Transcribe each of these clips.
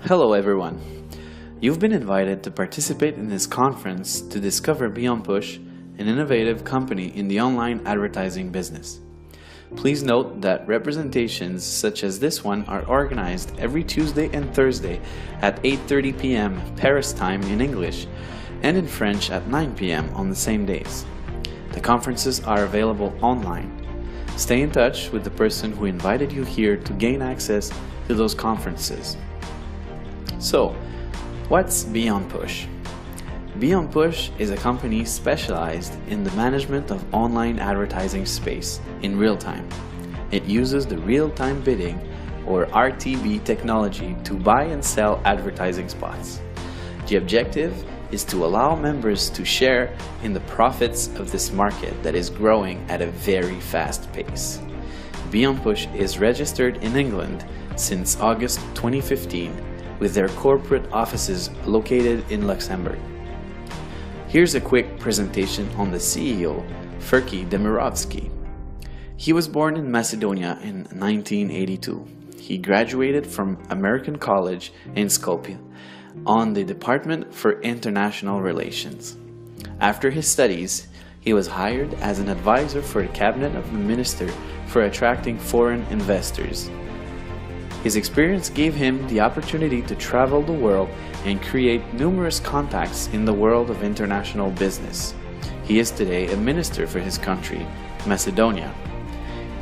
Hello everyone. You've been invited to participate in this conference to discover BeOnPush, an innovative company in the online advertising business. Please note that representations such as this one are organized every Tuesday and Thursday at 8:30 p.m. Paris time in English and in French at 9 p.m. on the same days. The conferences are available online. Stay in touch with the person who invited you here to gain access to those conferences. So, what's BeOnPush? BeOnPush is a company specialized in the management of online advertising space in real time. It uses the real-time bidding or RTB technology to buy and sell advertising spots. The objective is to allow members to share in the profits of this market that is growing at a very fast pace. BeOnPush is registered in England since August 2015 with their corporate offices located in Luxembourg. Here's a quick presentation on the CEO, Ferki Demirovski. He was born in Macedonia in 1982. He graduated from American College in Skopje on the Department for International Relations. After his studies, he was hired as an advisor for the Cabinet of the Minister for attracting foreign investors. His experience gave him the opportunity to travel the world and create numerous contacts in the world of international business. He is today a minister for his country, Macedonia.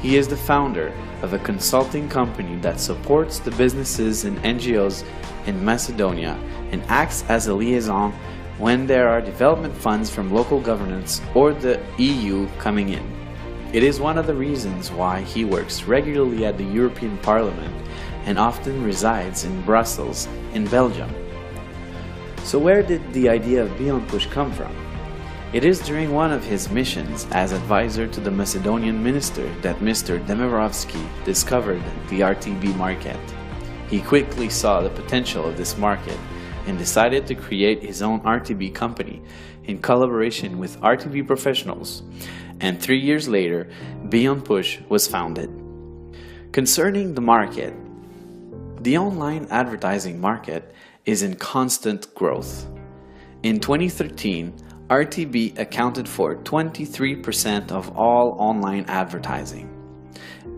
He is the founder of a consulting company that supports the businesses and NGOs in Macedonia and acts as a liaison when there are development funds from local governments or the EU coming in. It is one of the reasons why he works regularly at the European Parliament and often resides in Brussels, in Belgium. So where did the idea of BeOnPush come from? It is during one of his missions as advisor to the Macedonian minister that Mr. Demirovski discovered the RTB market. He quickly saw the potential of this market and decided to create his own RTB company in collaboration with RTB professionals. And 3 years later, BeOnPush was founded. Concerning the market, the online advertising market is in constant growth. In 2013, RTB accounted for 23% of all online advertising.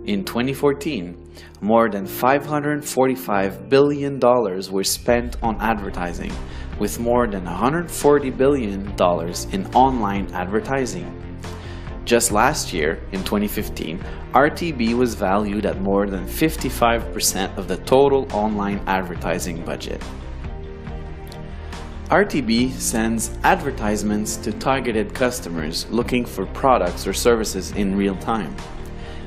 In 2014, more than $545 billion were spent on advertising, with more than $140 billion in online advertising. Just last year, in 2015, RTB was valued at more than 55% of the total online advertising budget. RTB sends advertisements to targeted customers looking for products or services in real time.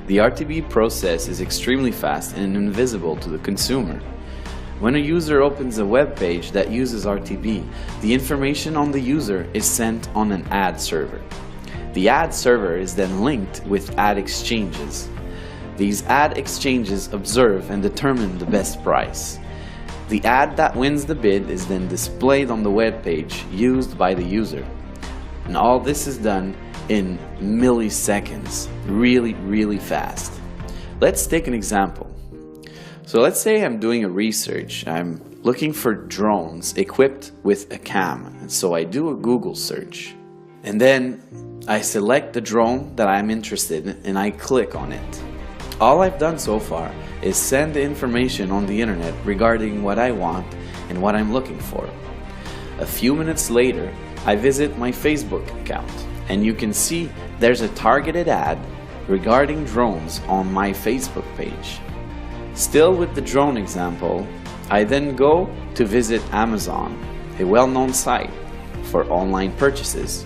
The RTB process is extremely fast and invisible to the consumer. When a user opens a web page that uses RTB, the information on the user is sent on an ad server. The ad server is then linked with ad exchanges. These ad exchanges observe and determine the best price. The ad that wins the bid is then displayed on the web page used by the user. And all this is done in milliseconds, really fast. Let's take an example. So let's say I'm doing a research. I'm looking for drones equipped with a cam. And so I do a Google search. And then I select the drone that I'm interested in and I click on it. All I've done so far is send the information on the internet regarding what I want and what I'm looking for. A few minutes later, I visit my Facebook account and you can see there's a targeted ad regarding drones on my Facebook page. Still with the drone example, I then go to visit Amazon, a well-known site for online purchases.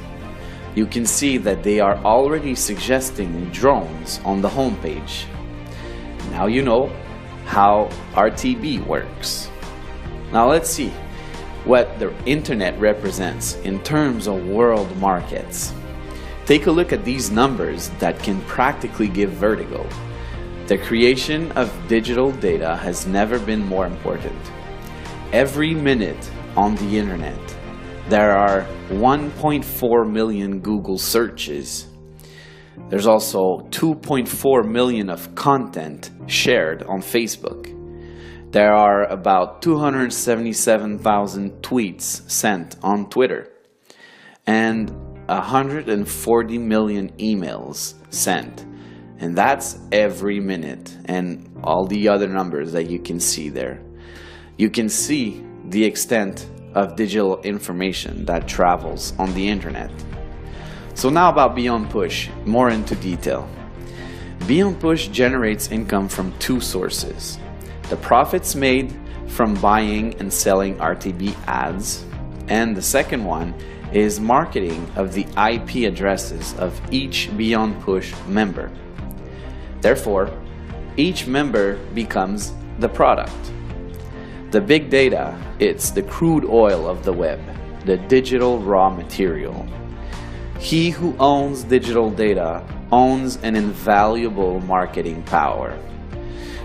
You can see that they are already suggesting drones on the homepage. Now you know how RTB works. Now let's see what the internet represents in terms of world markets. Take a look at these numbers that can practically give vertigo. The creation of digital data has never been more important. Every minute on the internet, there are 1.4 million Google searches. There's also 2.4 million of content shared on Facebook. There are about 277,000 tweets sent on Twitter and 140 million emails sent. And that's every minute, and all the other numbers that you can see there. You can see the extent of digital information that travels on the internet. So now about BeOnPush, more into detail. BeOnPush generates income from two sources: the profits made from buying and selling RTB ads, and the second one is marketing of the IP addresses of each BeOnPush member. Therefore, each member becomes the product. The big data, it's the crude oil of the web, the digital raw material. He who owns digital data owns an invaluable marketing power.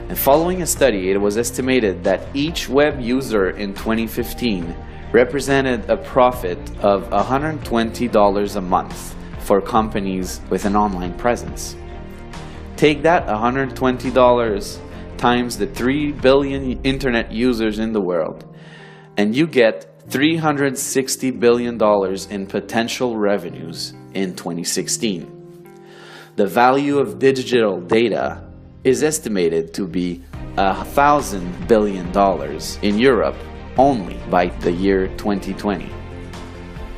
And following a study, it was estimated that each web user in 2015 represented a profit of $120 a month for companies with an online presence. Take that $120 times the 3 billion internet users in the world, and you get $360 billion in potential revenues in 2016. The value of digital data is estimated to be $1,000 billion in Europe only by the year 2020.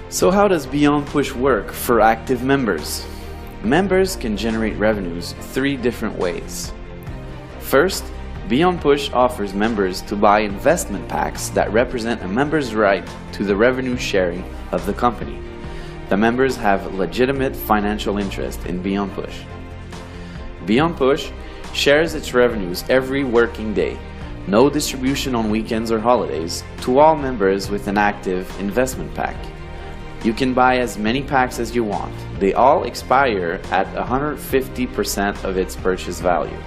So how does BeOnPush work for active members? Members can generate revenues 3 different ways. First, BeOnPush offers members to buy investment packs that represent a member's right to the revenue sharing of the company. The members have legitimate financial interest in BeOnPush. BeOnPush shares its revenues every working day, no distribution on weekends or holidays, to all members with an active investment pack. You can buy as many packs as you want. They all expire at 150% of its purchase value.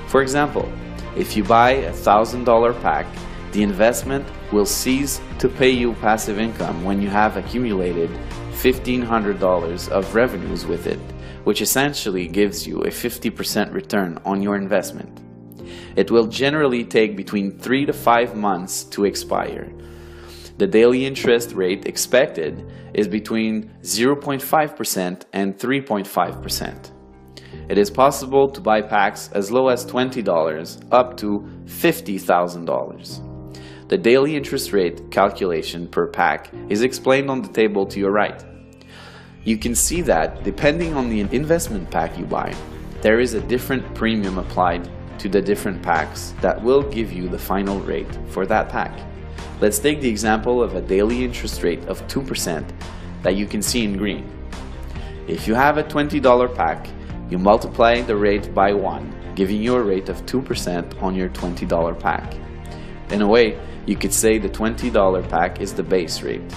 For example, if you buy a $1,000 pack, the investment will cease to pay you passive income when you have accumulated $1,500 of revenues with it, which essentially gives you a 50% return on your investment. It will generally take between 3 to 5 months to expire. The daily interest rate expected is between 0.5% and 3.5%. It is possible to buy packs as low as $20 up to $50,000. The daily interest rate calculation per pack is explained on the table to your right. You can see that depending on the investment pack you buy, there is a different premium applied to the different packs that will give you the final rate for that pack. Let's take the example of a daily interest rate of 2% that you can see in green. If you have a $20 pack, you multiply the rate by 1, giving you a rate of 2% on your $20 pack. In a way, you could say the $20 pack is the base rate.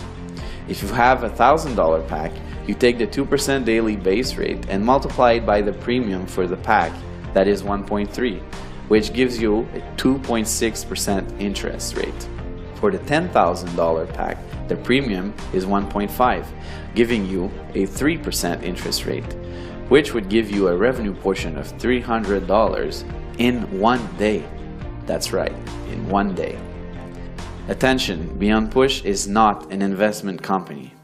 If you have a $1,000 pack, you take the 2% daily base rate and multiply it by the premium for the pack, that is 1.3, which gives you a 2.6% interest rate. For the $10,000 pack, the premium is 1.5, giving you a 3% interest rate, which would give you a revenue portion of $300 in 1 day. That's right, in 1 day. Attention, BeOnPush is not an investment company.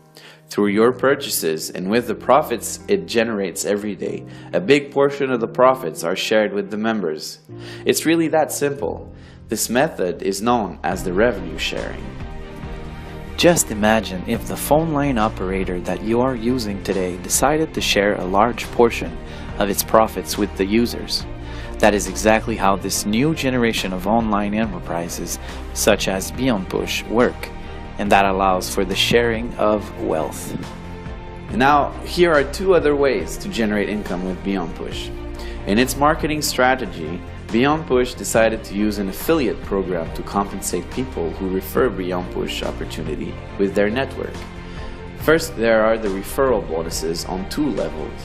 Through your purchases and with the profits it generates every day, a big portion of the profits are shared with the members. It's really that simple. This method is known as the revenue sharing. Just imagine if the phone line operator that you are using today decided to share a large portion of its profits with the users. That is exactly how this new generation of online enterprises, such as BeOnPush, work, and that allows for the sharing of wealth. Now, here are 2 other ways to generate income with BeOnPush. In its marketing strategy, BeOnPush decided to use an affiliate program to compensate people who refer BeOnPush opportunity with their network. First, there are the referral bonuses on 2 levels.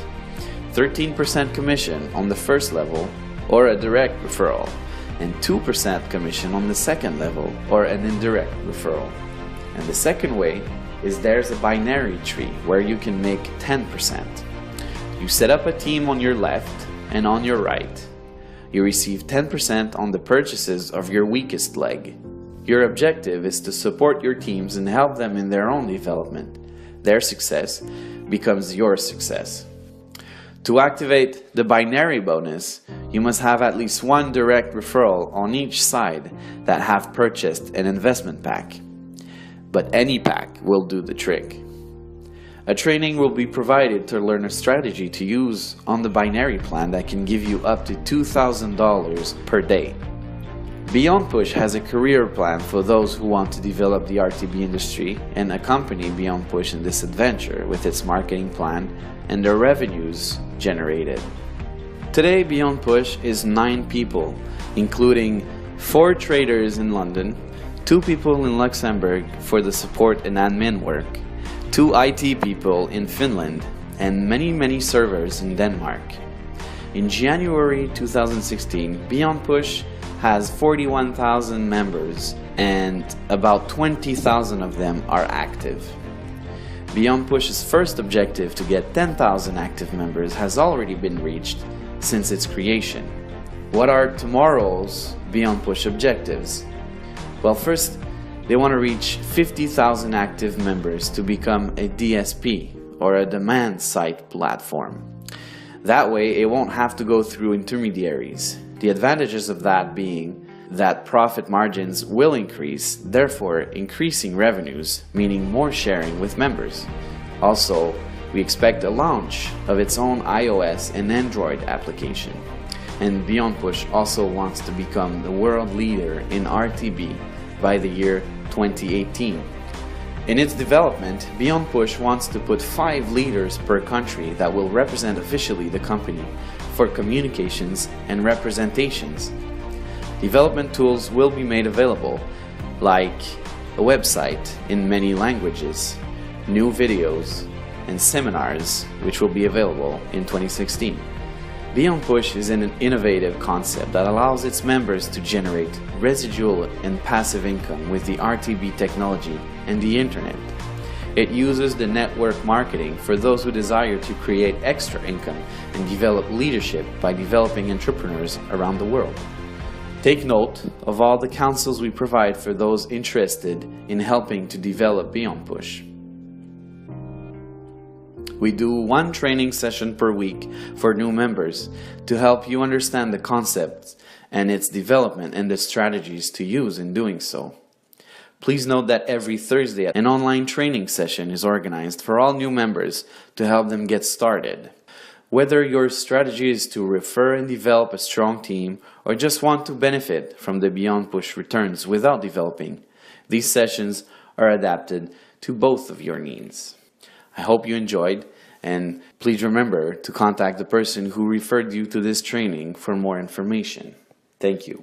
13% commission on the first level, or a direct referral, and 2% commission on the second level, or an indirect referral. And the second way is there's a binary tree where you can make 10%. You set up a team on your left and on your right. you receive 10% on the purchases of your weakest leg. Your objective is to support your teams and help them in their own development. Their success becomes your success. To activate the binary bonus, you must have at least one direct referral on each side that have purchased an investment pack. But any pack will do the trick. A training will be provided to learn a strategy to use on the binary plan that can give you up to $2,000 per day. BeOnPush has a career plan for those who want to develop the RTB industry and accompany BeOnPush in this adventure with its marketing plan and the revenues generated. Today, BeOnPush is 9 people, including 4 traders in London, 2 people in Luxembourg for the support and admin work, 2 IT people in Finland, and many servers in Denmark. In January 2016, BeOnPush has 41,000 members and about 20,000 of them are active. BeOnPush's first objective to get 10,000 active members has already been reached since its creation. What are tomorrow's BeOnPush objectives? Well, first, they want to reach 50,000 active members to become a DSP, or a demand side platform. That way, it won't have to go through intermediaries. The advantages of that being that profit margins will increase, therefore increasing revenues, meaning more sharing with members. Also, we expect a launch of its own iOS and Android application. And BeOnPush also wants to become the world leader in RTB by the year 2018. In its development, BeOnPush wants to put 5 leaders per country that will represent officially the company for communications and representations. Development tools will be made available, like a website in many languages, new videos, and seminars, which will be available in 2016. BeOnPush is an innovative concept that allows its members to generate residual and passive income with the RTB technology and the internet. It uses the network marketing for those who desire to create extra income and develop leadership by developing entrepreneurs around the world. Take note of all the counsels we provide for those interested in helping to develop BeOnPush. We do 1 training session per week for new members to help you understand the concepts and its development and the strategies to use in doing so. Please note that every Thursday an online training session is organized for all new members to help them get started. Whether your strategy is to refer and develop a strong team or just want to benefit from the BeOnPush returns without developing, these sessions are adapted to both of your needs. I hope you enjoyed, and please remember to contact the person who referred you to this training for more information. Thank you.